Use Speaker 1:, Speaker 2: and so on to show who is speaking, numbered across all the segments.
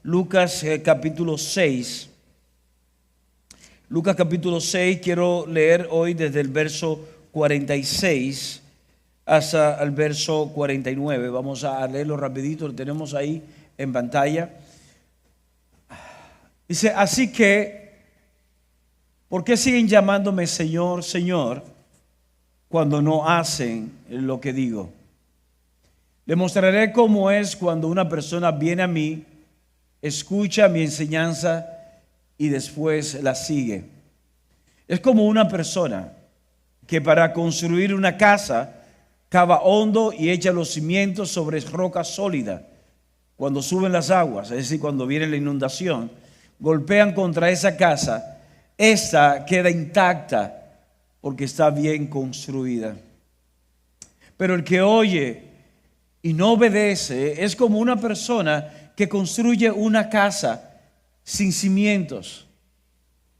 Speaker 1: Lucas capítulo 6. Lucas capítulo 6, quiero leer hoy desde el verso 46 hasta el verso 49. Vamos a leerlo rapidito, lo tenemos ahí en pantalla. Dice, así que, ¿por qué siguen llamándome Señor, Señor, cuando no hacen lo que digo? Les mostraré cómo es cuando una persona viene a mí, escucha mi enseñanza y después la sigue. Es como una persona que para construir una casa cava hondo y echa los cimientos sobre roca sólida. Cuando suben las aguas, es decir, cuando viene la inundación, golpean contra esa casa, esta queda intacta porque está bien construida. Pero el que oye y no obedece es como una persona que construye una casa sin cimientos.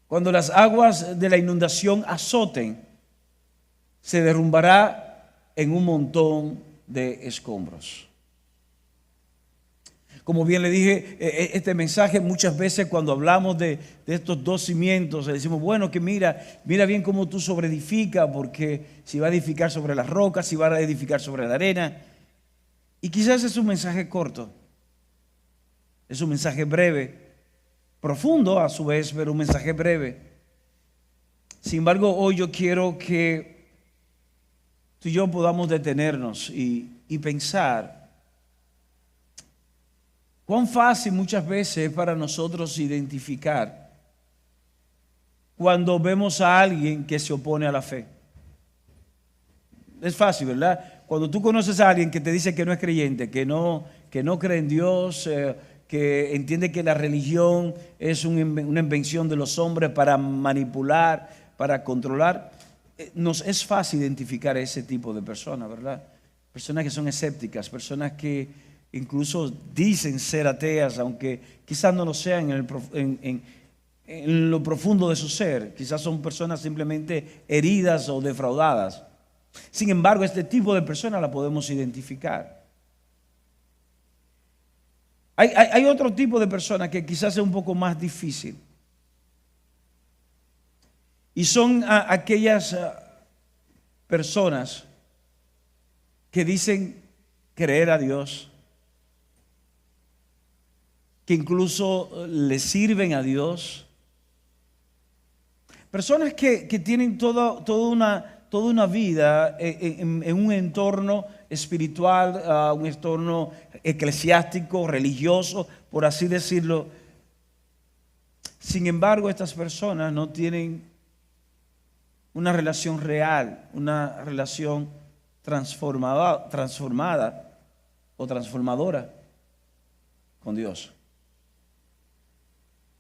Speaker 1: Cuando las aguas de la inundación azoten, se derrumbará en un montón de escombros. Como bien le dije, este mensaje muchas veces cuando hablamos de estos dos cimientos, le decimos, bueno, que mira bien cómo tú sobreedificas, porque si va a edificar sobre las rocas, si va a edificar sobre la arena. Y quizás es un mensaje corto, es un mensaje breve, profundo a su vez, pero un mensaje breve. Sin embargo, hoy yo quiero que tú y yo podamos detenernos y pensar cuán fácil muchas veces es para nosotros identificar cuando vemos a alguien que se opone a la fe. Es fácil, ¿verdad? Cuando tú conoces a alguien que te dice que no es creyente, que no cree en Dios, que entiende que la religión es una invención de los hombres para manipular, para controlar, nos es fácil identificar a ese tipo de personas, ¿verdad? Personas que son escépticas, personas que incluso dicen ser ateas, aunque quizás no lo sean en lo profundo de su ser. Quizás son personas simplemente heridas o defraudadas. Sin embargo, este tipo de personas la podemos identificar. Hay otro tipo de personas que quizás es un poco más difícil. Y son aquellas personas que dicen creer a Dios, que incluso le sirven a Dios. Personas que tienen toda una vida en un entorno espiritual, un entorno eclesiástico, religioso, por así decirlo. Sin embargo, estas personas no tienen una relación real, una relación transformada o transformadora con Dios.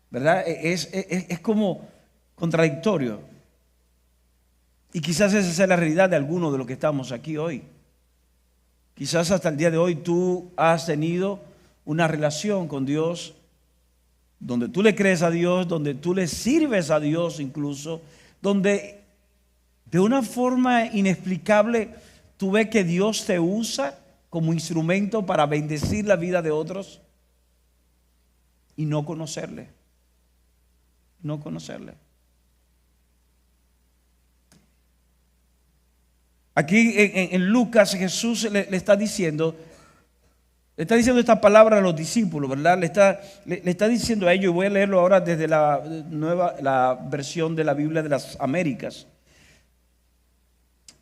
Speaker 1: ¿Verdad? Es como contradictorio. Y quizás esa sea la realidad de algunos de los que estamos aquí hoy. Quizás hasta el día de hoy tú has tenido una relación con Dios donde tú le crees a Dios, donde tú le sirves a Dios incluso, donde de una forma inexplicable tú ves que Dios te usa como instrumento para bendecir la vida de otros y no conocerle. No conocerle. Aquí en Lucas Jesús le está diciendo esta palabra a los discípulos, ¿verdad? Le está diciendo a ellos, y voy a leerlo ahora desde la versión de la Biblia de las Américas.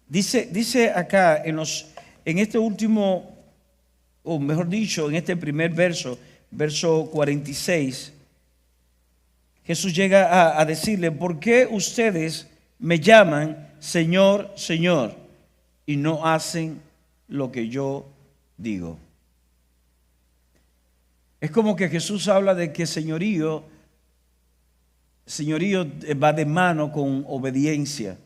Speaker 1: Dice acá en este último, o mejor dicho, en este primer verso 46, Jesús llega a decirle, ¿por qué ustedes me llaman Señor, Señor, y no hacen lo que yo digo? Es como que Jesús habla de que señorío va de mano con obediencia.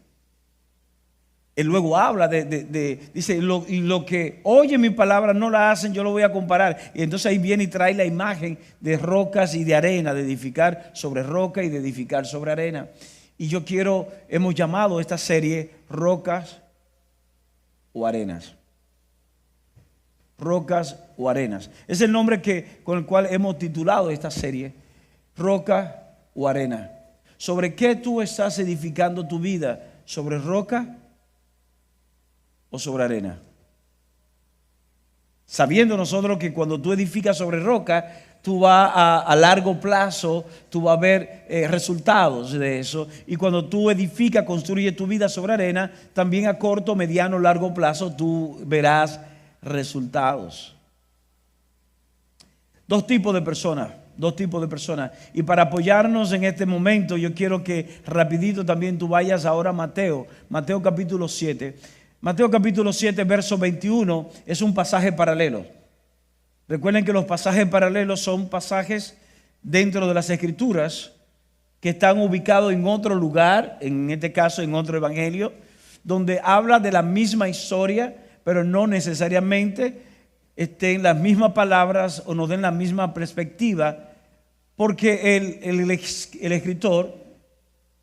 Speaker 1: Él luego habla dice, y lo que oye mi palabra no la hacen, yo lo voy a comparar. Y entonces ahí viene y trae la imagen de rocas y de arena, de edificar sobre roca y de edificar sobre arena. Y hemos llamado esta serie Rocas o Arenas. rocas o arenas. Es el nombre con el cual hemos titulado esta serie, roca o arena. ¿Sobre qué tú estás edificando tu vida? ¿Sobre roca o sobre arena? Sabiendo nosotros que cuando tú edificas sobre roca, tú vas a largo plazo, tú vas a ver resultados de eso. Y cuando tú edificas, construyes tu vida sobre arena, también a corto, mediano, largo plazo, tú verás resultados. Dos tipos de personas. Y para apoyarnos en este momento, yo quiero que rapidito también tú vayas ahora a Mateo capítulo 7. Mateo capítulo 7, verso 21, es un pasaje paralelo. Recuerden que los pasajes paralelos son pasajes dentro de las Escrituras que están ubicados en otro lugar, en este caso en otro evangelio, donde habla de la misma historia, pero no necesariamente estén las mismas palabras o nos den la misma perspectiva, porque el escritor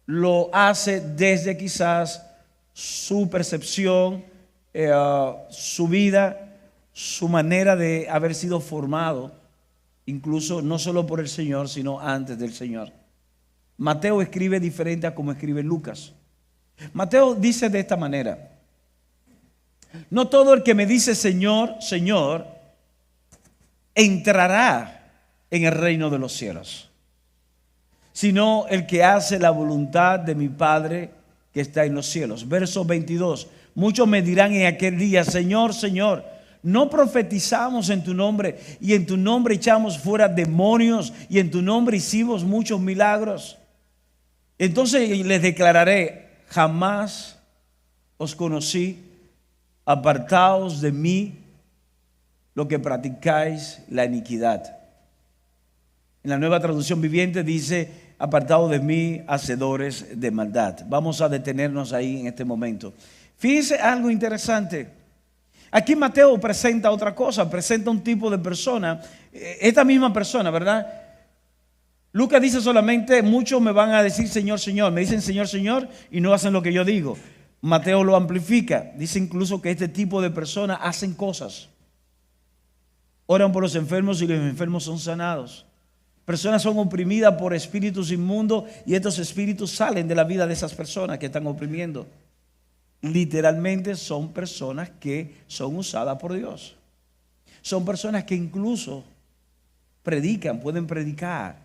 Speaker 1: lo hace desde quizás su percepción, su vida, su manera de haber sido formado, incluso no solo por el Señor, sino antes del Señor. Mateo escribe diferente a como escribe Lucas. Mateo dice de esta manera: no todo el que me dice Señor, Señor, entrará en el reino de los cielos, sino el que hace la voluntad de mi Padre que está en los cielos. Verso 22. Muchos me dirán en aquel día: Señor, Señor, ¿no profetizamos en tu nombre y en tu nombre echamos fuera demonios y en tu nombre hicimos muchos milagros? Entonces les declararé: jamás os conocí, apartaos de mí lo que practicáis la iniquidad. En la Nueva Traducción Viviente dice: apartaos de mí, hacedores de maldad. Vamos a detenernos ahí en este momento. Fíjense algo interesante. Aquí Mateo presenta otra cosa, presenta un tipo de persona, esta misma persona, ¿verdad? Lucas dice solamente: muchos me van a decir Señor, Señor, me dicen Señor, Señor y no hacen lo que yo digo. Mateo lo amplifica, dice incluso que este tipo de personas hacen cosas. Oran por los enfermos y los enfermos son sanados. Personas son oprimidas por espíritus inmundos y estos espíritus salen de la vida de esas personas que están oprimiendo. Literalmente son personas que son usadas por Dios. Son personas que incluso predican, pueden predicar.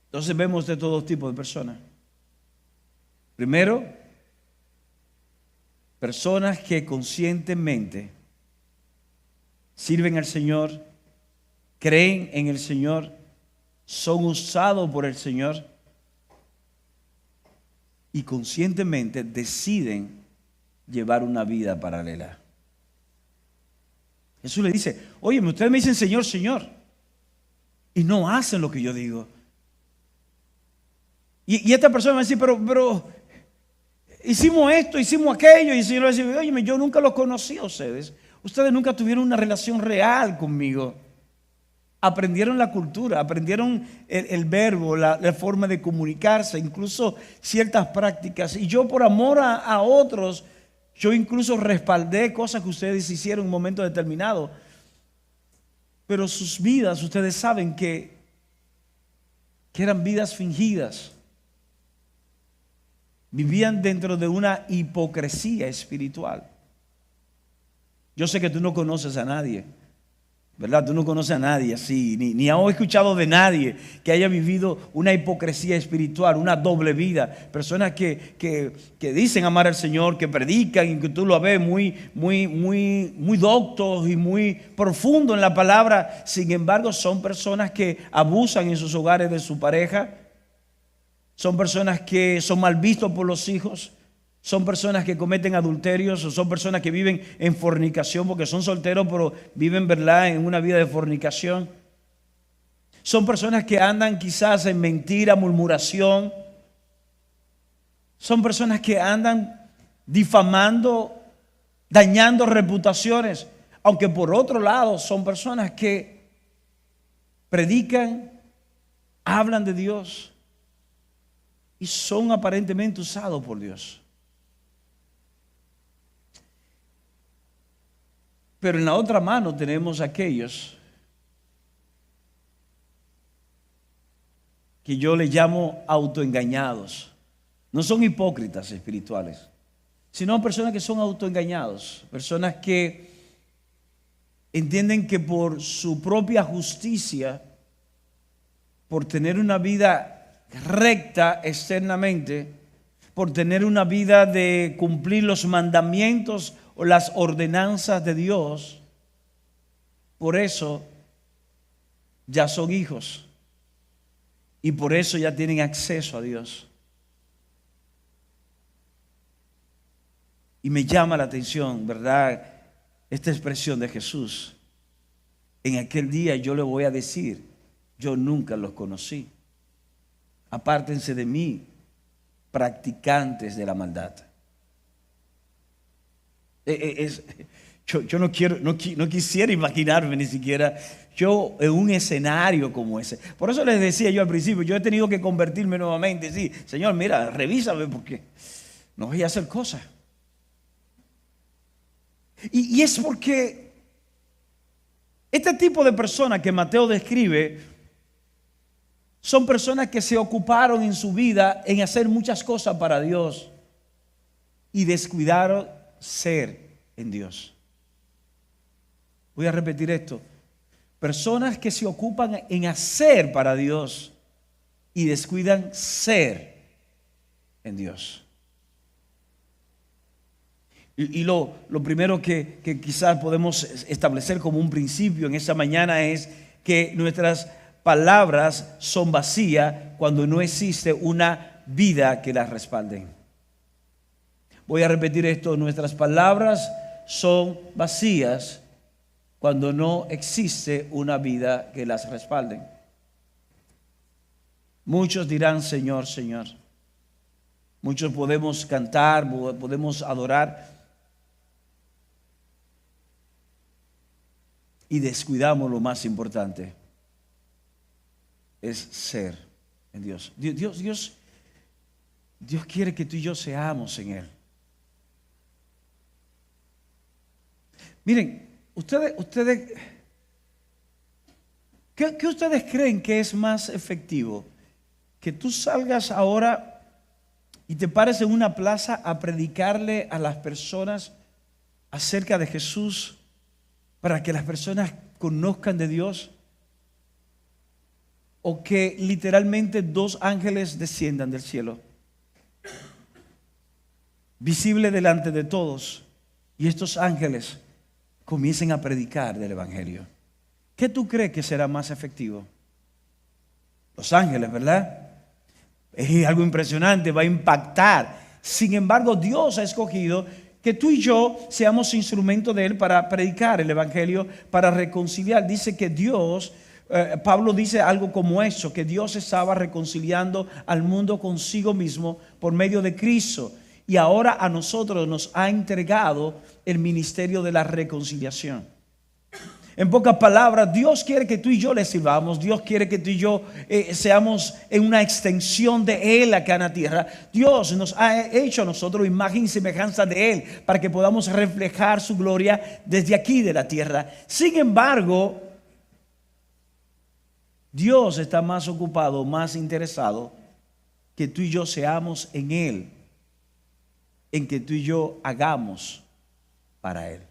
Speaker 1: Entonces vemos de todo tipo de personas. Primero, personas que conscientemente sirven al Señor, creen en el Señor, son usados por el Señor y conscientemente deciden llevar una vida paralela. Jesús le dice: oye, ustedes me dicen Señor, Señor, y no hacen lo que yo digo. Y esta persona va a decir: pero hicimos esto, hicimos aquello. Y el Señor va a decir: oye, yo nunca los conocí a ustedes. Ustedes nunca tuvieron una relación real conmigo. Aprendieron la cultura, aprendieron el verbo, la forma de comunicarse, incluso ciertas prácticas. Y yo por amor a otros, yo incluso respaldé cosas que ustedes hicieron en un momento determinado. Pero sus vidas, ustedes saben que eran vidas fingidas. Vivían dentro de una hipocresía espiritual. Yo sé que tú no conoces a nadie, ¿verdad? Tú no conoces a nadie así, ni has escuchado de nadie que haya vivido una hipocresía espiritual, una doble vida. Personas que dicen amar al Señor, que predican y que tú lo ves muy doctos y muy profundo en la palabra. Sin embargo, son personas que abusan en sus hogares de su pareja. Son personas que son mal vistos por los hijos. Son personas que cometen adulterios, o son personas que viven en fornicación porque son solteros, pero viven, ¿verdad?, en una vida de fornicación. Son personas que andan quizás en mentira, murmuración. Son personas que andan difamando, dañando reputaciones. Aunque por otro lado son personas que predican, hablan de Dios y son aparentemente usados por Dios. Pero en la otra mano tenemos aquellos que yo le llamo autoengañados. No son hipócritas espirituales, sino personas que son autoengañados, personas que entienden que por su propia justicia, por tener una vida recta externamente, por tener una vida de cumplir los mandamientos o las ordenanzas de Dios, por eso ya son hijos y por eso ya tienen acceso a Dios. Y me llama la atención, ¿verdad?, esta expresión de Jesús. En aquel día yo le voy a decir, yo nunca los conocí. Apártense de mí, practicantes de la maldad. Yo no quisiera imaginarme ni siquiera yo en un escenario como ese. Por eso les decía yo al principio, yo he tenido que convertirme nuevamente. Sí, Señor, mira, revísame porque no voy a hacer cosas. Y es porque este tipo de personas que Mateo describe son personas que se ocuparon en su vida en hacer muchas cosas para Dios y descuidaron ser en Dios. Voy a repetir esto. Personas que se ocupan en hacer para Dios y descuidan ser en Dios. Y lo primero que quizás podemos establecer como un principio en esta mañana es que nuestras palabras son vacías cuando no existe una vida que las respalden. Voy a repetir esto, nuestras palabras son vacías cuando no existe una vida que las respalden. Muchos dirán, Señor, Señor. Muchos podemos cantar, podemos adorar y descuidamos lo más importante, es ser en Dios. Dios quiere que tú y yo seamos en Él. Miren, ustedes, ¿qué ustedes creen que es más efectivo? Que tú salgas ahora y te pares en una plaza a predicarle a las personas acerca de Jesús para que las personas conozcan de Dios, o que literalmente 2 ángeles desciendan del cielo, visible delante de todos, y estos ángeles comiencen a predicar del Evangelio. ¿Qué tú crees que será más efectivo? Los ángeles, ¿verdad? Es algo impresionante, va a impactar. Sin embargo, Dios ha escogido que tú y yo seamos instrumentos de Él para predicar el Evangelio, para reconciliar. Dice que Dios, Pablo dice algo como eso, que Dios estaba reconciliando al mundo consigo mismo por medio de Cristo. Y ahora a nosotros nos ha entregado el ministerio de la reconciliación. En pocas palabras, Dios quiere que tú y yo le sirvamos. Dios quiere que tú y yo seamos en una extensión de Él acá en la tierra. Dios nos ha hecho a nosotros imagen y semejanza de Él para que podamos reflejar su gloria desde aquí de la tierra. Sin embargo, Dios está más ocupado, más interesado que tú y yo seamos en Él, en que tú y yo hagamos para Él.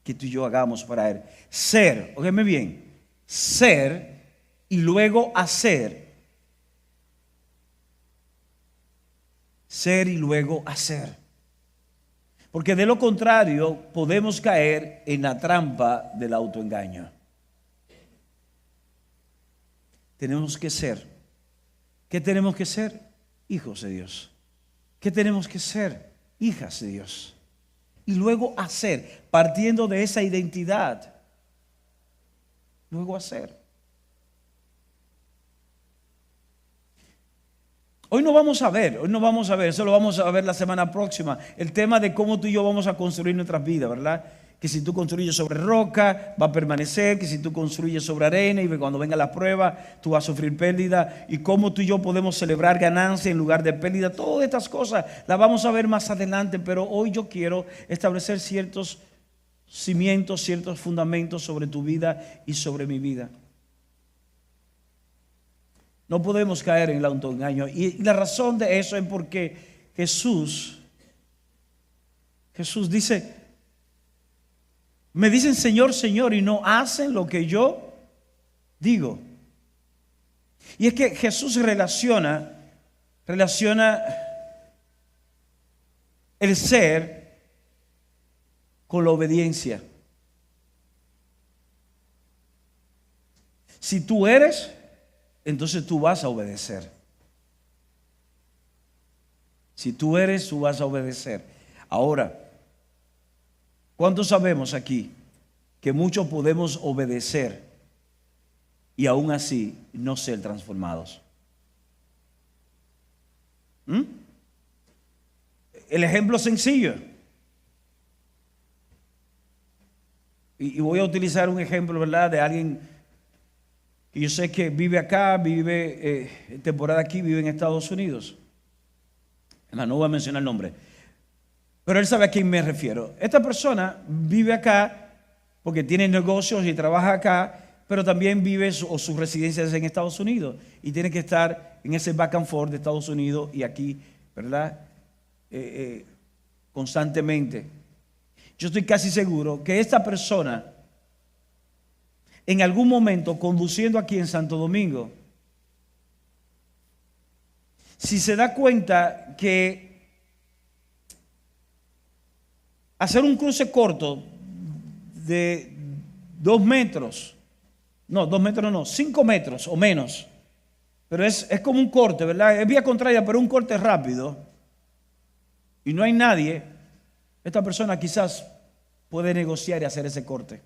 Speaker 1: Que tú y yo hagamos para Él. Ser, óigame bien, ser y luego hacer. Ser y luego hacer. Porque de lo contrario podemos caer en la trampa del autoengaño. Tenemos que ser. ¿Qué tenemos que ser? Hijos de Dios. ¿Qué tenemos que ser? Hijas de Dios. Y luego hacer, partiendo de esa identidad. Luego hacer. Hoy no vamos a ver, eso lo vamos a ver la semana próxima, el tema de cómo tú y yo vamos a construir nuestras vidas, ¿verdad? Que si tú construyes sobre roca, va a permanecer, que si tú construyes sobre arena y cuando venga la prueba, tú vas a sufrir pérdida, y cómo tú y yo podemos celebrar ganancia en lugar de pérdida. Todas estas cosas las vamos a ver más adelante, pero hoy yo quiero establecer ciertos cimientos, ciertos fundamentos sobre tu vida y sobre mi vida. No podemos caer en el autoengaño. Y la razón de eso es porque Jesús dice, me dicen Señor, Señor, y no hacen lo que yo digo. Y es que Jesús relaciona el ser con la obediencia. Si tú eres, entonces tú vas a obedecer. Si tú eres, tú vas a obedecer. Ahora, ¿cuántos sabemos aquí que muchos podemos obedecer y aún así no ser transformados? El ejemplo sencillo. Y voy a utilizar un ejemplo, ¿verdad?, de alguien que yo sé que vive acá, vive temporada aquí, vive en Estados Unidos. No voy a mencionar el nombre, pero él sabe a quién me refiero. Esta persona vive acá porque tiene negocios y trabaja acá, pero también vive su residencia es en Estados Unidos y tiene que estar en ese back and forth de Estados Unidos y aquí, ¿verdad? Constantemente. Yo estoy casi seguro que esta persona, en algún momento conduciendo aquí en Santo Domingo, si se da cuenta que hacer un cruce corto de 2 metros, no, 2 metros no, 5 metros o menos, pero es como un corte, ¿verdad? Es vía contraria, pero un corte rápido, y no hay nadie, esta persona quizás puede negociar y hacer ese corte.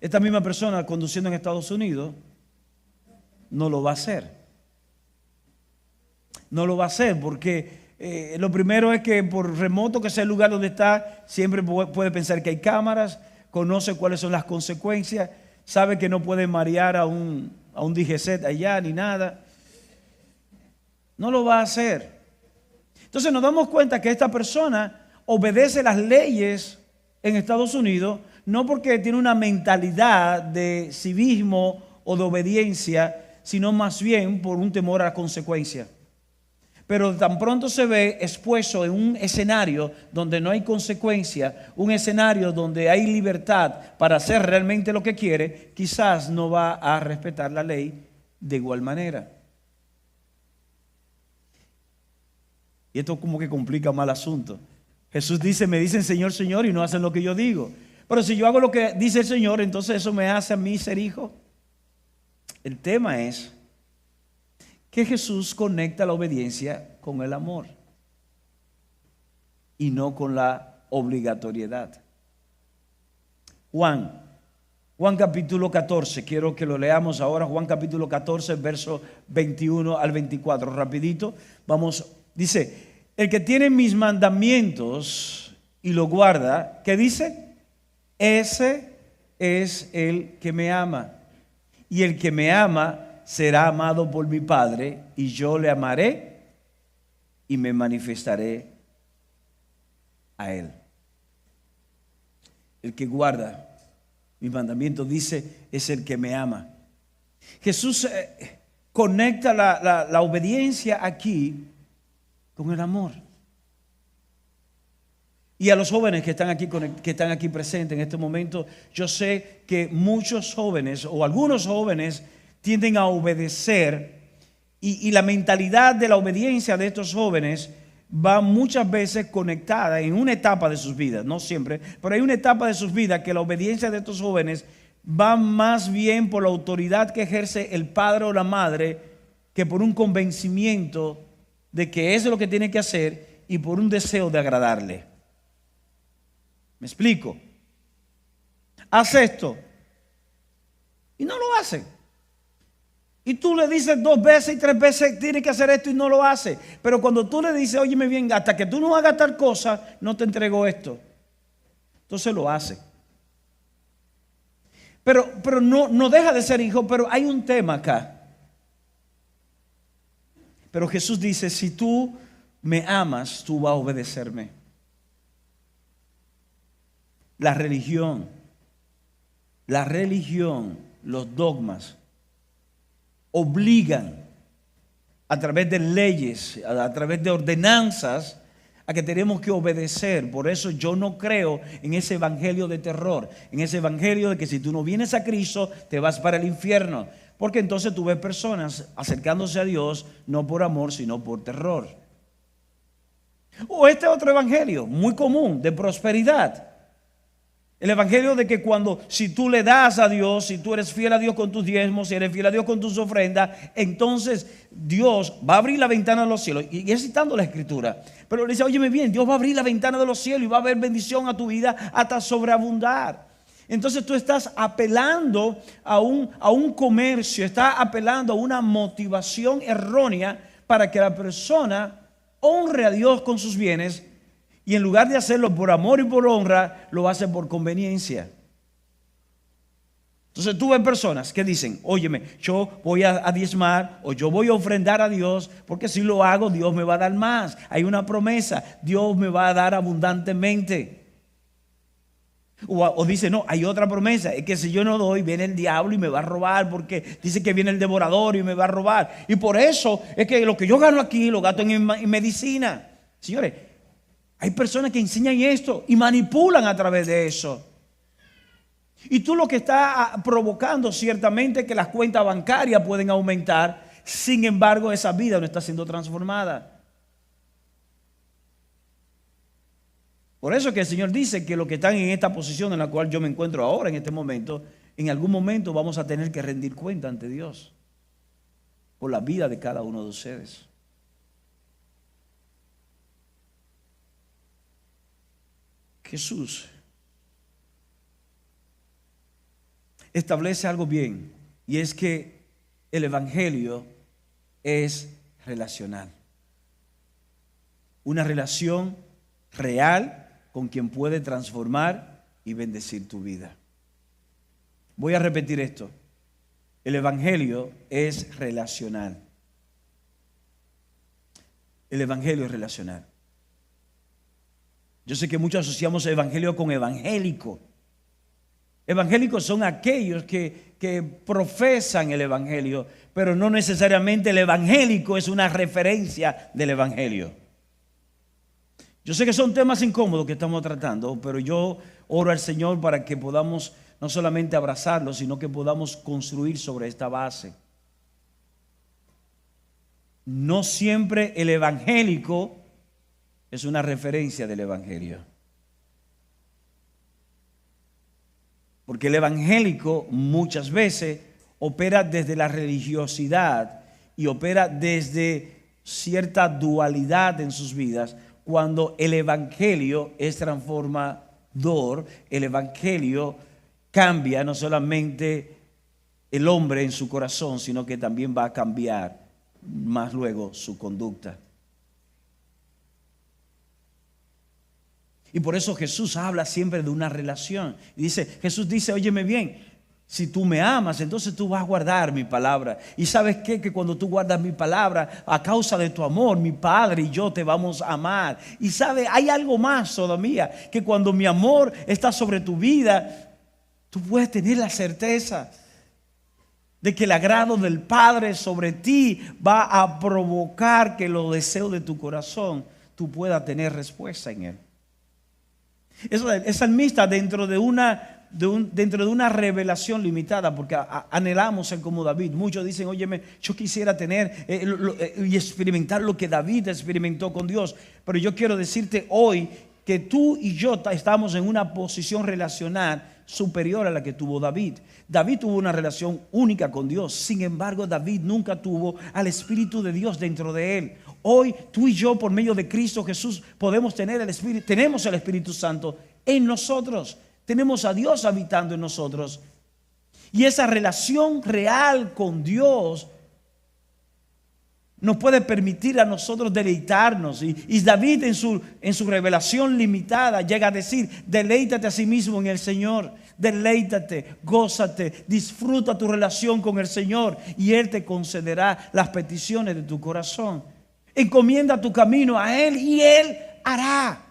Speaker 1: Esta misma persona conduciendo en Estados Unidos no lo va a hacer. No lo va a hacer porque lo primero es que por remoto que sea el lugar donde está, siempre puede pensar que hay cámaras, conoce cuáles son las consecuencias, sabe que no puede marear a un DGC allá ni nada. No lo va a hacer. Entonces nos damos cuenta que esta persona obedece las leyes en Estados Unidos, no porque tiene una mentalidad de civismo o de obediencia, sino más bien por un temor a la consecuencia. Pero tan pronto se ve expuesto en un escenario donde no hay consecuencia, un escenario donde hay libertad para hacer realmente lo que quiere, quizás no va a respetar la ley de igual manera. Y esto como que complica más el asunto. Jesús dice, me dicen Señor, Señor, y no hacen lo que yo digo. Pero si yo hago lo que dice el Señor, entonces eso me hace a mí ser hijo. El tema es que Jesús conecta la obediencia con el amor y no con la obligatoriedad. Juan capítulo 14, quiero que lo leamos ahora. Juan capítulo 14, verso 21 al 24, rapidito. Vamos, dice, el que tiene mis mandamientos y lo guarda, ¿qué dice? Ese es el que me ama. Y el que me ama será amado por mi Padre, y yo le amaré y me manifestaré a él. El que guarda mis mandamientos, dice, es el que me ama. Jesús conecta la obediencia aquí con el amor. Y a los jóvenes que están aquí presentes en este momento, yo sé que muchos jóvenes o algunos jóvenes tienden a obedecer y la mentalidad de la obediencia de estos jóvenes va muchas veces conectada en una etapa de sus vidas, no siempre, pero hay una etapa de sus vidas que la obediencia de estos jóvenes va más bien por la autoridad que ejerce el padre o la madre que por un convencimiento de que eso es lo que tiene que hacer y por un deseo de agradarle. ¿Me explico? Haz esto y no lo hacen. Y tú le dices 2 veces y 3 veces, tienes que hacer esto y no lo hace. Pero cuando tú le dices, óyeme bien, hasta que tú no hagas tal cosa, no te entrego esto. Entonces lo hace. Pero no deja de ser hijo, pero hay un tema acá. Pero Jesús dice, si tú me amas, tú vas a obedecerme. La religión, los dogmas, obligan a través de leyes, a través de ordenanzas, a que tenemos que obedecer. Por eso yo no creo en ese evangelio de terror, en ese evangelio de que si tú no vienes a Cristo, te vas para el infierno. Porque entonces tú ves personas acercándose a Dios no por amor, sino por terror. O este otro evangelio muy común de prosperidad. El evangelio de que si tú le das a Dios, si tú eres fiel a Dios con tus diezmos, si eres fiel a Dios con tus ofrendas, entonces Dios va a abrir la ventana de los cielos. Y es citando la escritura. Pero le dice, óyeme bien, Dios va a abrir la ventana de los cielos y va a haber bendición a tu vida hasta sobreabundar. Entonces tú estás apelando a un comercio, estás apelando a una motivación errónea para que la persona honre a Dios con sus bienes. Y en lugar de hacerlo por amor y por honra, lo hace por conveniencia. Entonces tú ves personas que dicen, óyeme, yo voy a diezmar o yo voy a ofrendar a Dios, porque si lo hago, Dios me va a dar más. Hay una promesa, Dios me va a dar abundantemente. O dice, no, hay otra promesa, es que si yo no doy, viene el diablo y me va a robar, porque dice que viene el devorador y me va a robar. Y por eso es que lo que yo gano aquí lo gasto en medicina. Señores, hay personas que enseñan esto y manipulan a través de eso. Y tú lo que estás provocando ciertamente que las cuentas bancarias pueden aumentar, sin embargo esa vida no está siendo transformada. Por eso que el Señor dice que los que están en esta posición en la cual yo me encuentro ahora, en este momento, en algún momento vamos a tener que rendir cuenta ante Dios por la vida de cada uno de ustedes. Jesús establece algo bien, y es que el evangelio es relacional. Una relación real con quien puede transformar y bendecir tu vida. Voy a repetir esto. El evangelio es relacional. El evangelio es relacional. Yo sé que muchos asociamos el evangelio con evangélico. Evangélicos son aquellos que profesan el evangelio, pero no necesariamente el evangélico es una referencia del evangelio. Yo sé que son temas incómodos que estamos tratando, pero yo oro al Señor para que podamos no solamente abrazarlos, sino que podamos construir sobre esta base. No siempre el evangélico es una referencia del evangelio. Porque el evangélico muchas veces opera desde la religiosidad y opera desde cierta dualidad en sus vidas, cuando el evangelio es transformador. El evangelio cambia no solamente el hombre en su corazón, sino que también va a cambiar más luego su conducta. Y por eso Jesús habla siempre de una relación. Y Jesús dice, óyeme bien, si tú me amas, entonces tú vas a guardar mi palabra. Y ¿sabes qué? Que cuando tú guardas mi palabra, a causa de tu amor, mi Padre y yo te vamos a amar. Y ¿sabes? Hay algo más todavía, que cuando mi amor está sobre tu vida, tú puedes tener la certeza de que el agrado del Padre sobre ti va a provocar que los deseos de tu corazón tú puedas tener respuesta en él. Es salmista dentro de una revelación limitada, porque anhelamos ser como David. Muchos dicen, óyeme, yo quisiera tener y experimentar lo que David experimentó con Dios. Pero yo quiero decirte hoy que tú y yo estamos en una posición relacional superior a la que tuvo David. David tuvo una relación única con Dios. Sin embargo, David nunca tuvo al Espíritu de Dios dentro de él. Hoy tú y yo, por medio de Cristo Jesús, podemos tener el Espíritu, tenemos el Espíritu Santo en nosotros. Tenemos a Dios habitando en nosotros. Y esa relación real con Dios nos puede permitir a nosotros deleitarnos. Y David en su revelación limitada llega a decir: deleítate a sí mismo en el Señor. Deleítate, gózate, disfruta tu relación con el Señor y Él te concederá las peticiones de tu corazón. Encomienda tu camino a Él y Él hará.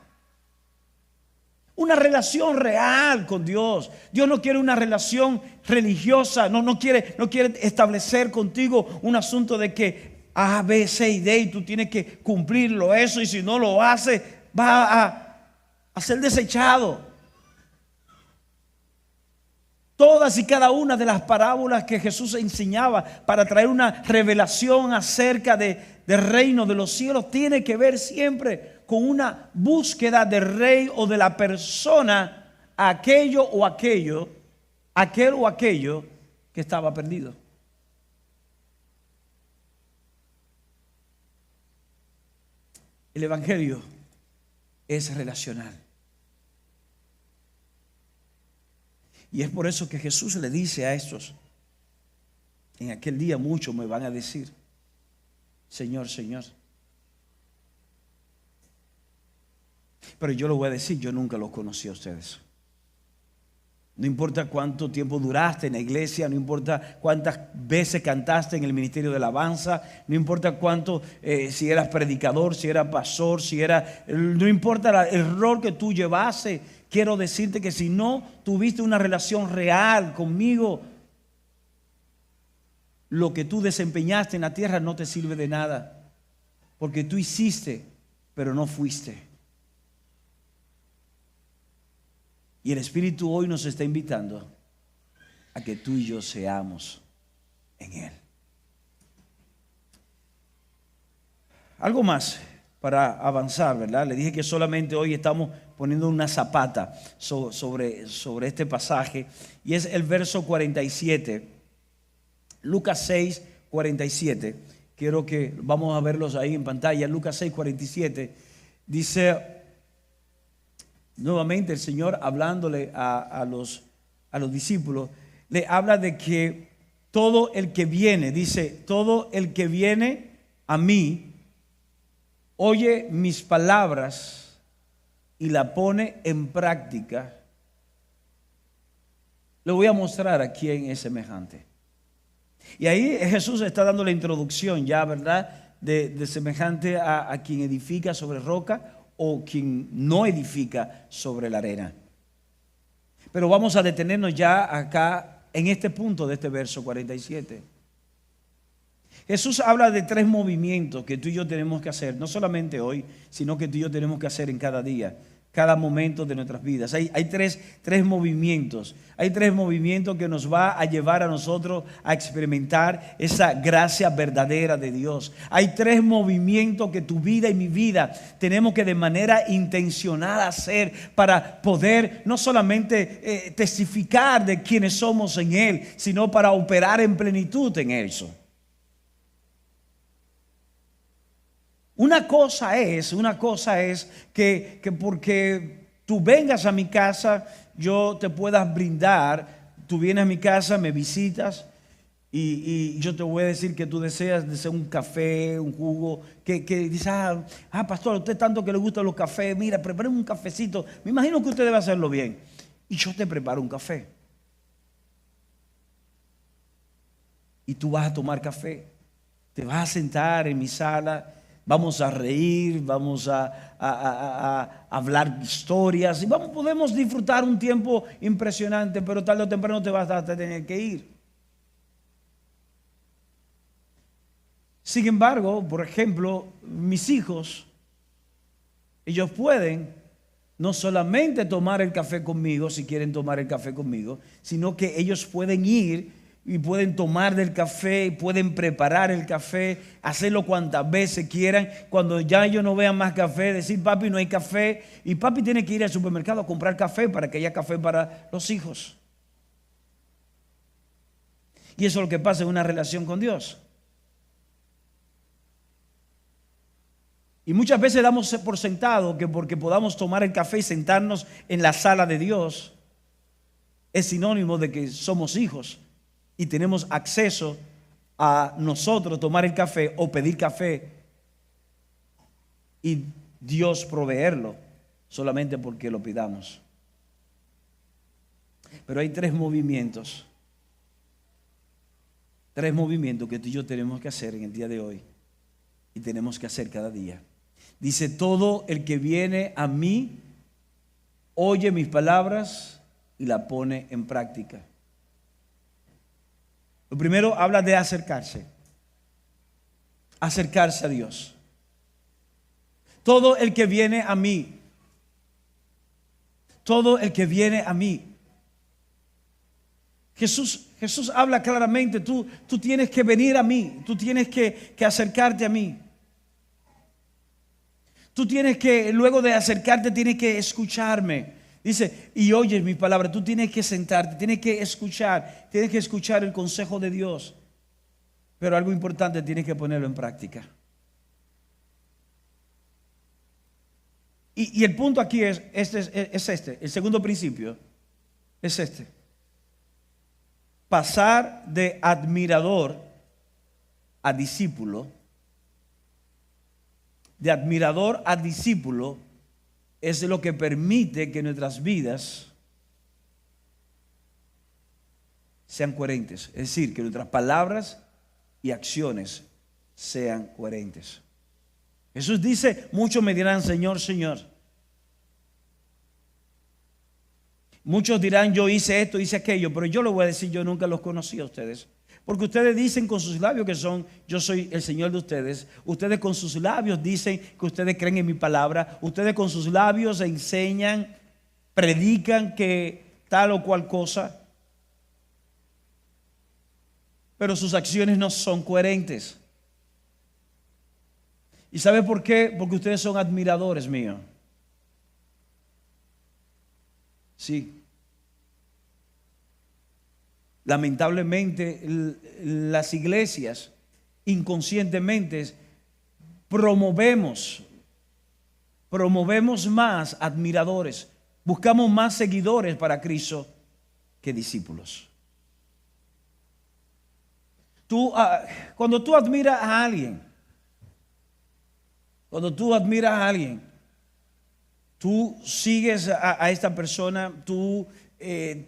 Speaker 1: Una relación real con Dios. Dios no quiere una relación religiosa, no quiere establecer contigo un asunto de que A, B, C y D y tú tienes que cumplirlo eso, y si no lo haces va a ser desechado. Todas y cada una de las parábolas que Jesús enseñaba para traer una revelación acerca del reino de los cielos tiene que ver siempre con una búsqueda del rey o de la persona, aquel o aquello que estaba perdido. El evangelio es relacional. Y es por eso que Jesús le dice a estos: en aquel día muchos me van a decir, Señor, Señor. Pero yo lo voy a decir: yo nunca los conocí a ustedes. No importa cuánto tiempo duraste en la iglesia, no importa cuántas veces cantaste en el ministerio de alabanza, no importa cuánto, si eras predicador, si eras pastor, no importa el rol que tú llevaste. Quiero decirte que si no tuviste una relación real conmigo, lo que tú desempeñaste en la tierra no te sirve de nada, porque tú hiciste, pero no fuiste. Y el Espíritu hoy nos está invitando a que tú y yo seamos en Él. Algo más para avanzar, ¿verdad? Le dije que solamente hoy estamos poniendo una zapata sobre este pasaje, y es el verso 47, Lucas 6, 47. Quiero que vamos a verlos ahí en pantalla. Lucas 6, 47 dice nuevamente el Señor hablándole a los discípulos, le habla de que todo el que viene, dice, todo el que viene a mí, oye mis palabras y la pone en práctica, le voy a mostrar a quién es semejante. Y ahí Jesús está dando la introducción ya, ¿verdad? De semejante a quien edifica sobre roca o quien no edifica sobre la arena. Pero vamos a detenernos ya acá en este punto de este verso 47. Jesús habla de 3 movimientos que tú y yo tenemos que hacer, no solamente hoy, sino que tú y yo tenemos que hacer en cada día, cada momento de nuestras vidas. Hay tres movimientos. Hay 3 movimientos que nos va a llevar a nosotros a experimentar esa gracia verdadera de Dios. Hay 3 movimientos que tu vida y mi vida tenemos que de manera intencional hacer para poder no solamente testificar de quienes somos en Él, sino para operar en plenitud en eso. Una cosa es que porque tú vengas a mi casa, yo te puedas brindar. Tú vienes a mi casa, me visitas y yo te voy a decir que tú deseas un café, un jugo, que dices, pastor, a usted tanto que le gustan los cafés, mira, prepárame un cafecito. Me imagino que usted debe hacerlo bien. Y yo te preparo un café. Y tú vas a tomar café, te vas a sentar en mi sala. Vamos a reír, vamos a hablar historias y podemos disfrutar un tiempo impresionante, pero tarde o temprano te vas a tener que ir. Sin embargo, por ejemplo, mis hijos, ellos pueden no solamente tomar el café conmigo, si quieren tomar el café conmigo, sino que ellos pueden ir y pueden tomar del café, pueden preparar el café, hacerlo cuantas veces quieran. Cuando ya ellos no vean más café, decir, papi, no hay café. Y papi tiene que ir al supermercado a comprar café para que haya café para los hijos. Y eso es lo que pasa en una relación con Dios. Y muchas veces damos por sentado que porque podamos tomar el café y sentarnos en la sala de Dios, es sinónimo de que somos hijos y tenemos acceso a nosotros tomar el café o pedir café y Dios proveerlo solamente porque lo pidamos. Pero hay tres movimientos que tú y yo tenemos que hacer en el día de hoy y tenemos que hacer cada día. Dice: todo el que viene a mí oye mis palabras y la pone en práctica. Lo primero habla de acercarse a Dios. Todo el que viene a mí, todo el que viene a mí. Jesús habla claramente: tú tienes que venir a mí, tú tienes que acercarte a mí. Tú tienes que, luego de acercarte, tienes que escucharme. Dice: y oyes mi palabra. Tú tienes que sentarte, tienes que escuchar el consejo de Dios. Pero algo importante, tienes que ponerlo en práctica. Y el punto aquí es el segundo principio es este: pasar de admirador a discípulo. De admirador a discípulo es lo que permite que nuestras vidas sean coherentes. Es decir, que nuestras palabras y acciones sean coherentes. Jesús dice: muchos me dirán Señor, Señor. Muchos dirán: yo hice esto, hice aquello. Pero yo les voy a decir: yo nunca los conocí a ustedes. Porque ustedes dicen con sus labios que yo soy el Señor de ustedes. Ustedes con sus labios dicen que ustedes creen en mi palabra. Ustedes con sus labios enseñan, predican que tal o cual cosa. Pero sus acciones no son coherentes. ¿Y sabe por qué? Porque ustedes son admiradores míos. Sí. Lamentablemente, las iglesias inconscientemente promovemos más admiradores, buscamos más seguidores para Cristo que discípulos. Cuando tú admiras a alguien, tú sigues a esta persona, tú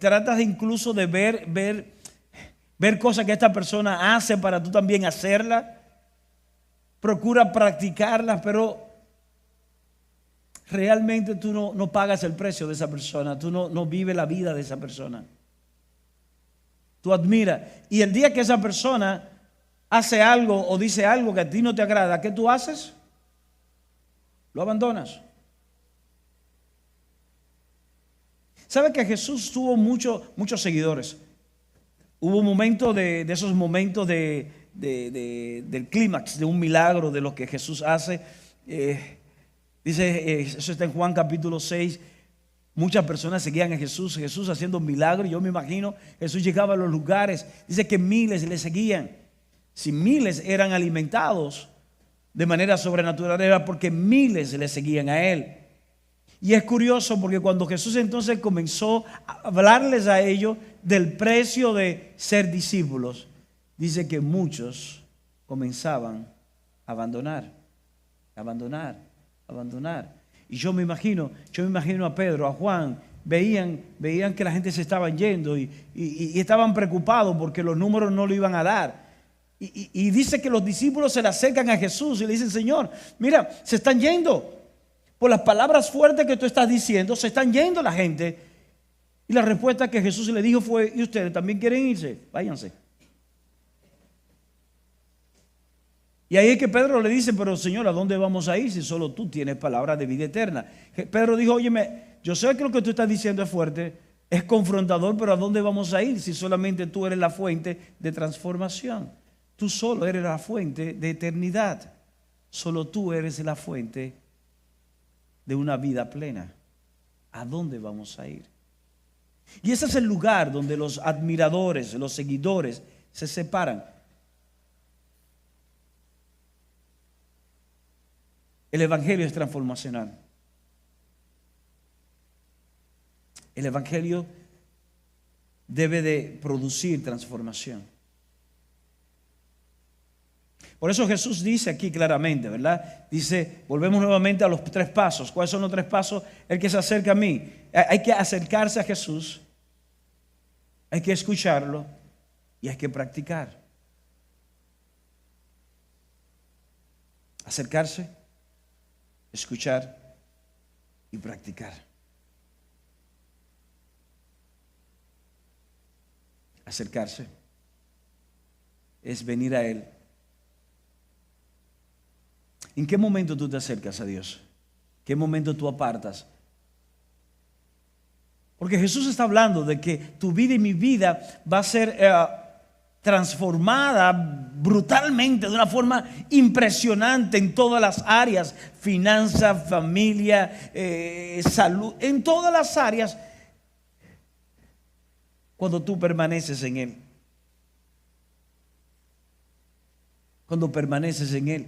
Speaker 1: tratas incluso de ver cosas que esta persona hace para tú también hacerlas. Procura practicarlas, pero realmente tú no pagas el precio de esa persona. Tú no vives la vida de esa persona. Tú admiras. Y el día que esa persona hace algo o dice algo que a ti no te agrada, ¿qué tú haces? Lo abandonas. ¿Sabe que Jesús tuvo muchos seguidores? Hubo un momento de esos momentos del clímax, de un milagro, de lo que Jesús hace. Dice, eso está en Juan capítulo 6. Muchas personas seguían a Jesús haciendo milagros. Yo me imagino, Jesús llegaba a los lugares. Dice que miles le seguían. Si miles eran alimentados de manera sobrenatural, era porque miles le seguían a Él. Y es curioso porque cuando Jesús entonces comenzó a hablarles a ellos del precio de ser discípulos, dice que muchos comenzaban a abandonar. Y yo me imagino a Pedro, a Juan, veían que la gente se estaba yendo y estaban preocupados porque los números no lo iban a dar. Y dice que los discípulos se le acercan a Jesús y le dicen: Señor, mira, se están yendo. Por las palabras fuertes que tú estás diciendo, se están yendo la gente. Y la respuesta que Jesús le dijo fue: ¿y ustedes también quieren irse? Váyanse. Y ahí es que Pedro le dice: pero Señor, ¿a dónde vamos a ir si solo tú tienes palabras de vida eterna? Pedro dijo: óyeme, yo sé que lo que tú estás diciendo es fuerte, es confrontador, pero ¿a dónde vamos a ir si solamente tú eres la fuente de transformación? Tú solo eres la fuente de eternidad. Solo tú eres la fuente de una vida plena. ¿A dónde vamos a ir? Y ese es el lugar donde los admiradores, los seguidores se separan. El evangelio es transformacional. El evangelio debe de producir transformación. Por eso Jesús dice aquí claramente, ¿verdad? Dice, volvemos nuevamente a los 3 pasos. ¿Cuáles son los 3 pasos? El que se acerca a mí. Hay que acercarse a Jesús, hay que escucharlo y hay que practicar. Acercarse, escuchar y practicar. Acercarse es venir a Él. ¿En qué momento tú te acercas a Dios? ¿En qué momento tú apartas? Porque Jesús está hablando de que tu vida y mi vida va a ser transformada brutalmente, de una forma impresionante en todas las áreas, finanzas, familia, salud, en todas las áreas, cuando tú permaneces en Él. Cuando permaneces en Él.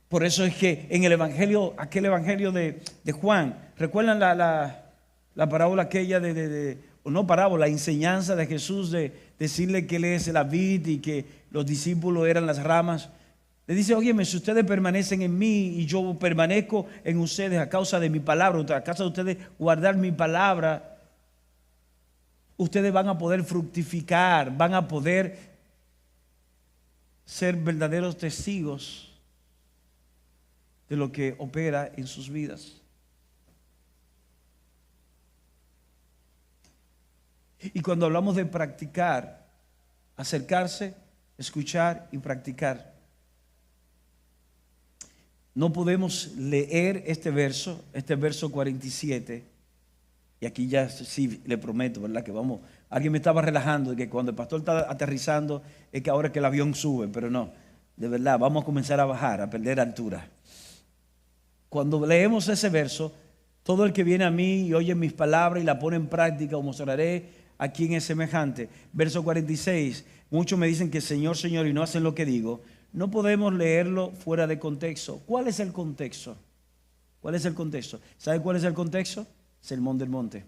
Speaker 1: Por eso es que en el evangelio, aquel evangelio de Juan, ¿recuerdan la parábola aquella no parábola, la enseñanza de Jesús de decirle que Él es la vid y que los discípulos eran las ramas? Le dice, óyeme, si ustedes permanecen en mí y yo permanezco en ustedes a causa de mi palabra, a causa de ustedes guardar mi palabra, ustedes van a poder fructificar, van a poder ser verdaderos testigos de lo que opera en sus vidas. Y cuando hablamos de practicar, acercarse, escuchar y practicar, no podemos leer este verso 47, y aquí ya sí le prometo, ¿verdad? Que vamos, alguien me estaba relajando de que cuando el pastor está aterrizando es que ahora es que el avión sube, pero no, de verdad, vamos a comenzar a bajar, a perder altura. Cuando leemos ese verso, todo el que viene a mí y oye mis palabras y la pone en práctica, os mostraré a quién es semejante. Verso 46, muchos me dicen que Señor, Señor, y no hacen lo que digo. No podemos leerlo fuera de contexto. ¿Cuál es el contexto? ¿Cuál es el contexto? ¿Sabe cuál es el contexto? Sermón del Monte.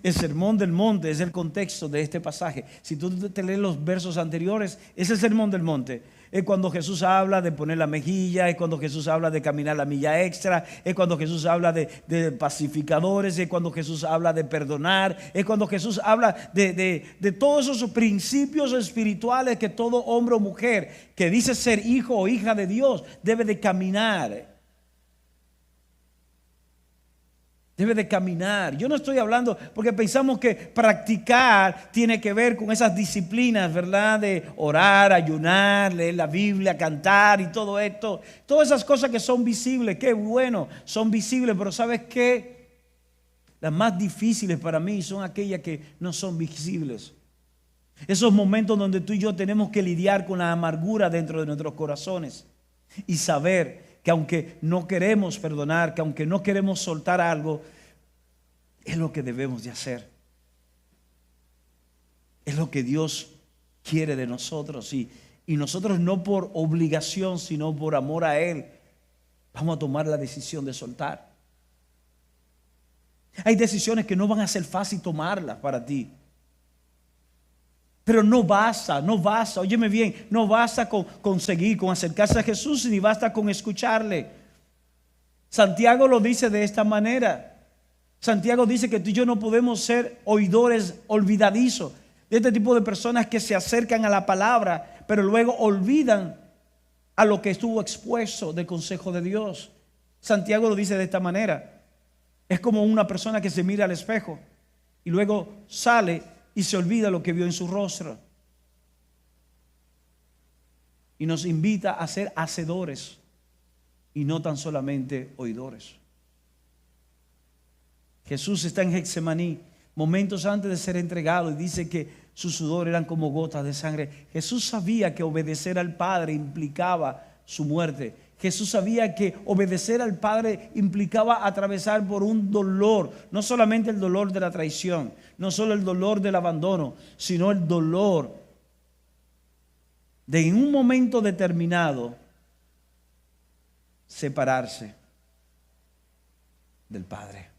Speaker 1: El Sermón del Monte es el contexto de este pasaje. Si tú te lees los versos anteriores, es el Sermón del Monte. Es cuando Jesús habla de poner la mejilla, es cuando Jesús habla de caminar la milla extra, es cuando Jesús habla de pacificadores, es cuando Jesús habla de perdonar, es cuando Jesús habla de todos esos principios espirituales que todo hombre o mujer que dice ser hijo o hija de Dios debe de caminar. Debe de caminar. Yo no estoy hablando porque pensamos que practicar tiene que ver con esas disciplinas, ¿verdad? De orar, ayunar, leer la Biblia, cantar y todo esto. Todas esas cosas que son visibles, qué bueno, son visibles, pero ¿sabes qué? Las más difíciles para mí son aquellas que no son visibles. Esos momentos donde tú y yo tenemos que lidiar con la amargura dentro de nuestros corazones y saber que aunque no queremos perdonar, que aunque no queremos soltar algo, es lo que debemos de hacer. Es lo que Dios quiere de nosotros. Y nosotros no por obligación, sino por amor a Él, vamos a tomar la decisión de soltar. Hay decisiones que no van a ser fácil tomarlas para ti. Pero no basta, óyeme bien, no basta con conseguir, con acercarse a Jesús, ni basta con escucharle. Santiago lo dice de esta manera. Santiago dice que tú y yo no podemos ser oidores olvidadizos, de este tipo de personas que se acercan a la palabra, pero luego olvidan a lo que estuvo expuesto del consejo de Dios. Santiago lo dice de esta manera. Es como una persona que se mira al espejo y luego sale y se olvida lo que vio en su rostro. Y nos invita a ser hacedores y no tan solamente oidores. Jesús está en Getsemaní, momentos antes de ser entregado, y dice que su sudor eran como gotas de sangre. Jesús sabía que obedecer al Padre implicaba su muerte. Jesús sabía que obedecer al Padre implicaba atravesar por un dolor, no solamente el dolor de la traición, no solo el dolor del abandono, sino el dolor de en un momento determinado separarse del Padre.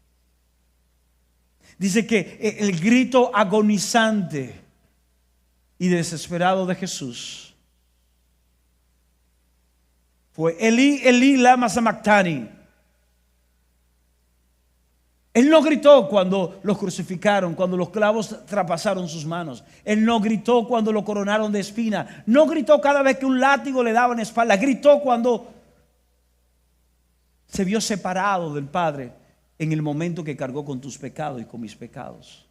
Speaker 1: Dice que el grito agonizante y desesperado de Jesús fue Elí, Elí, lama sabactani. Él no gritó cuando los crucificaron, cuando los clavos traspasaron sus manos. Él no gritó cuando lo coronaron de espina. No gritó cada vez que un látigo le daba en la espalda. Gritó cuando se vio separado del Padre en el momento que cargó con tus pecados y con mis pecados.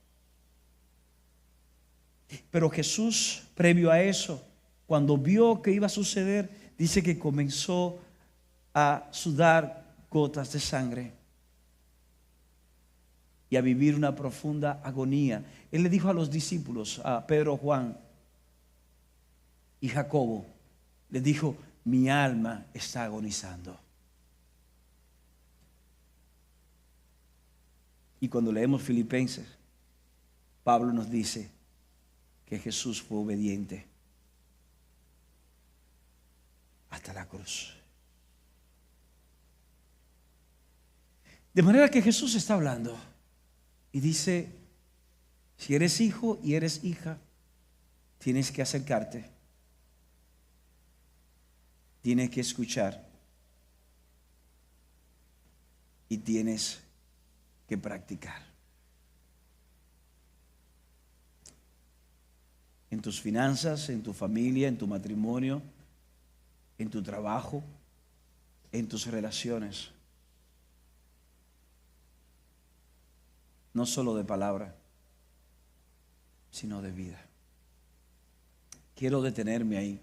Speaker 1: Pero Jesús, previo a eso, cuando vio que iba a suceder, dice que comenzó a sudar gotas de sangre y a vivir una profunda agonía. Él le dijo a los discípulos, a Pedro, Juan y Jacobo, le dijo: mi alma está agonizando. Y cuando leemos Filipenses, Pablo nos dice que Jesús fue obediente hasta la cruz. De manera que Jesús está hablando y dice: si eres hijo y eres hija, tienes que acercarte, tienes que escuchar y tienes que practicar. En tus finanzas, en tu familia, en tu matrimonio, en tu trabajo, en tus relaciones. No solo de palabra, sino de vida. Quiero detenerme ahí.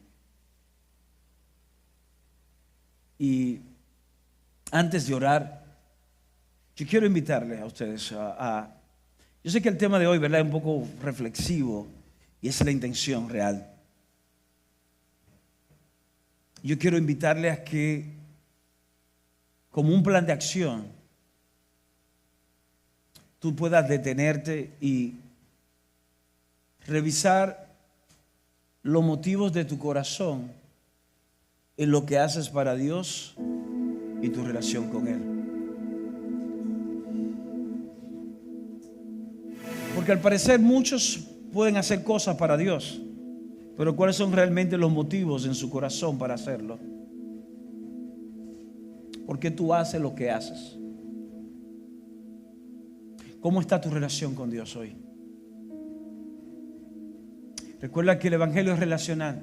Speaker 1: Y antes de orar, yo quiero invitarles a ustedes yo sé que el tema de hoy, ¿verdad?, es un poco reflexivo y esa es la intención real. Yo quiero invitarles a que, como un plan de acción, tú puedas detenerte y revisar los motivos de tu corazón en lo que haces para Dios y tu relación con Él. Porque al parecer muchos pueden hacer cosas para Dios, pero ¿cuáles son realmente los motivos en su corazón para hacerlo? ¿Por qué tú haces lo que haces? ¿Cómo está tu relación con Dios hoy? Recuerda que el Evangelio es relacional.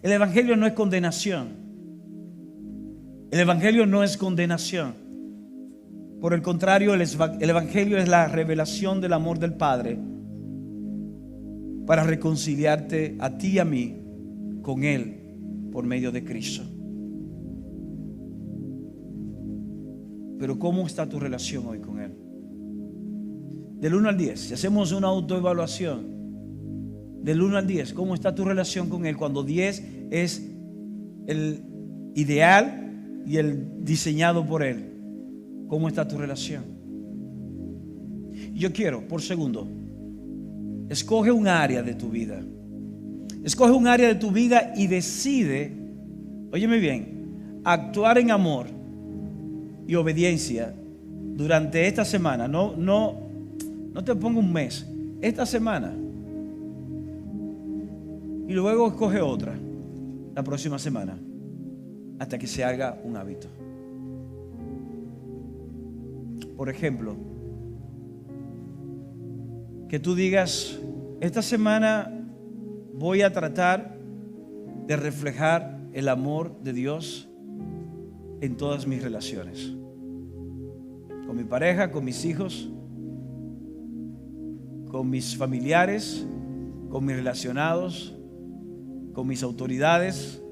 Speaker 1: El Evangelio no es condenación. El Evangelio no es condenación. Por el contrario, el Evangelio es la revelación del amor del Padre para reconciliarte a ti y a mí con Él por medio de Cristo. Pero ¿cómo está tu relación hoy con Él? Del 1 al 10, si hacemos una autoevaluación, del 1 al 10, ¿cómo está tu relación con Él? Cuando 10 es el ideal y el diseñado por Él. ¿Cómo está tu relación? Yo quiero, por segundo, escoge un área de tu vida. Escoge un área de tu vida y decide, óyeme bien, actuar en amor y obediencia durante esta semana. No te pongo un mes, esta semana. Y luego escoge otra la próxima semana hasta que se haga un hábito. Por ejemplo, que tú digas: esta semana voy a tratar de reflejar el amor de Dios en todas mis relaciones, con mi pareja, con mis hijos, con mis familiares, con mis relacionados, con mis autoridades,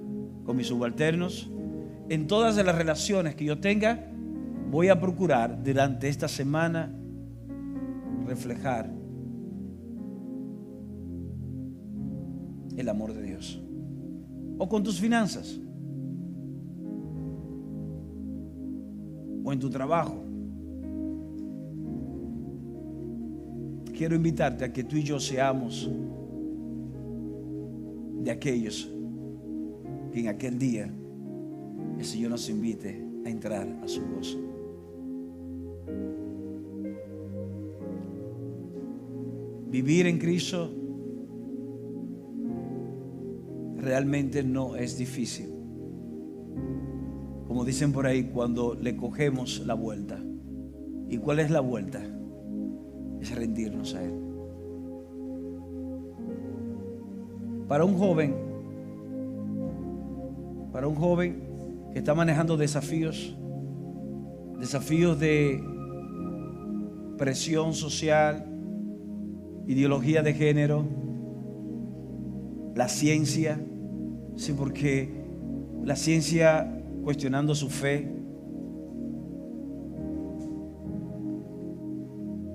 Speaker 1: con mis subalternos. En todas las relaciones que yo tenga, voy a procurar durante esta semana reflejar el amor de Dios. O con tus finanzas, o en tu trabajo. Quiero invitarte a que tú y yo seamos de aquellos que en aquel día el Señor nos invite a entrar a su gozo. Vivir en Cristo realmente no es difícil. Como dicen por ahí, cuando le cogemos la vuelta. ¿Y cuál es la vuelta? Es rendirnos a Él. Para un joven que está manejando desafíos de presión social, ideología de género, la ciencia, sí, porque la ciencia cuestionando su fe,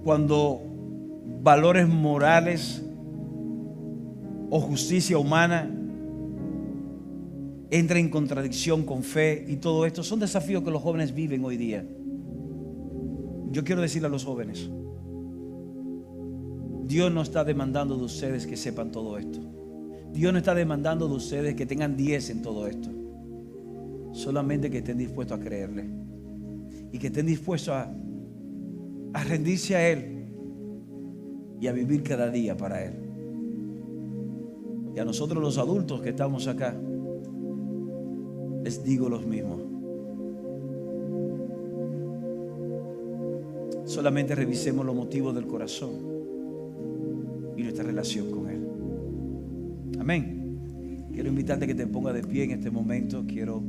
Speaker 1: cuando valores morales o justicia humana entra en contradicción con fe, y todo esto son desafíos que los jóvenes viven hoy día. Yo quiero decirle a los jóvenes, Dios no está demandando de ustedes que sepan todo esto. Dios no está demandando de ustedes que tengan 10 en todo esto. Solamente que estén dispuestos a creerle y que estén dispuestos a rendirse a Él y a vivir cada día para Él. Y a nosotros los adultos que estamos acá, les digo lo mismo. Solamente revisemos los motivos del corazón y nuestra relación con Él. Amén. Quiero invitarte a que te pongas de pie en este momento. Quiero